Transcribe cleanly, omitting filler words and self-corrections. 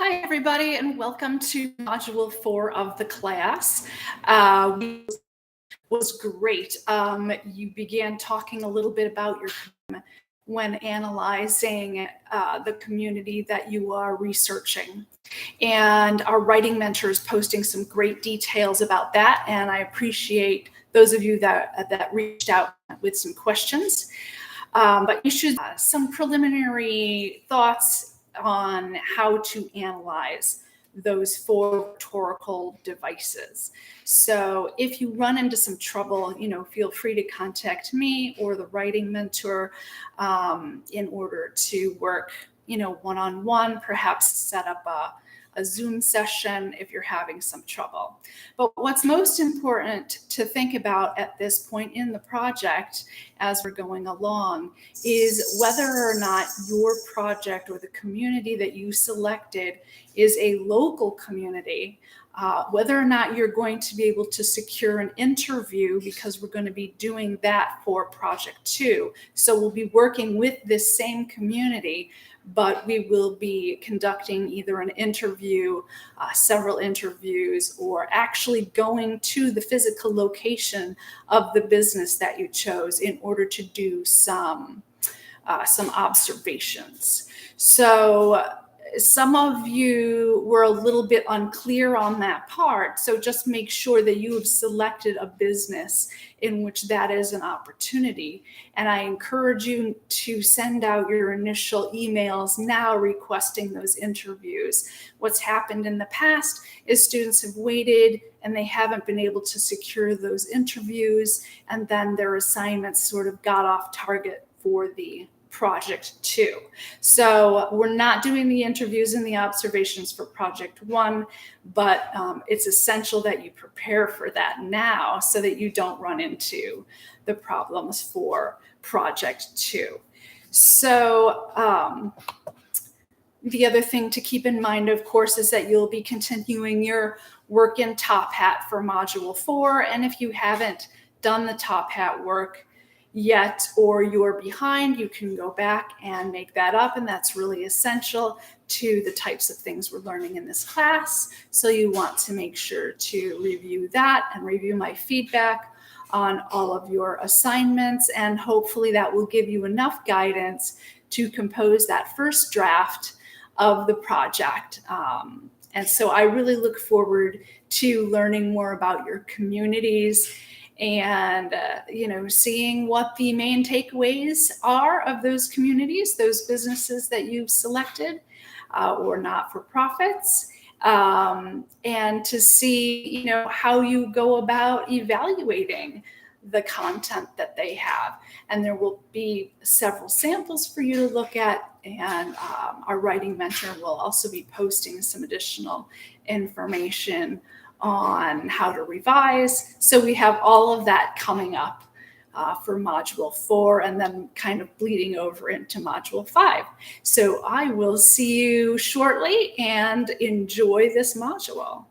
Hi, everybody, and welcome to Module 4 of the class. Was great. You began talking a little bit about your when analyzing the community that you are researching. And our writing mentor is posting some great details about that, and I appreciate those of you that reached out with some questions. But you should some preliminary thoughts on how to analyze those four rhetorical devices. So if you run into some trouble, feel free to contact me or the writing mentor in order to work, one-on-one, perhaps set up a Zoom session if you're having some trouble. But what's most important to think about at this point in the project as we're going along is whether or not your project or the community that you selected is a local community, whether or not you're going to be able to secure an interview, because we're going to be doing that for project 2. So we'll be working with this same community, but we will be conducting either an interview, several interviews, or actually going to the physical location of the business that you chose in order to do some observations. So some of you were a little bit unclear on that part. So just make sure that you have selected a business in which that is an opportunity. And I encourage you to send out your initial emails now requesting those interviews. What's happened in the past is students have waited and they haven't been able to secure those interviews, and then their assignments sort of got off target for the project 2. So we're not doing the interviews and the observations for project 1, but it's essential that you prepare for that now so that you don't run into the problems for project 2. So the other thing to keep in mind, of course, is that you'll be continuing your work in Top Hat for Module 4. And if you haven't done the Top Hat work yet, or you're behind, you can go back and make that up. And that's really essential to the types of things we're learning in this class. So you want to make sure to review that and review my feedback on all of your assignments. And hopefully that will give you enough guidance to compose that first draft of the project. And so I really look forward to learning more about your communities and seeing what the main takeaways are of those communities, those businesses that you've selected, or not-for-profits, and to see how you go about evaluating the content that they have. And there will be several samples for you to look at, and our writing mentor will also be posting some additional information on how to revise. So we have all of that coming up for Module 4, and then kind of bleeding over into Module 5. So I will see you shortly, and enjoy this module.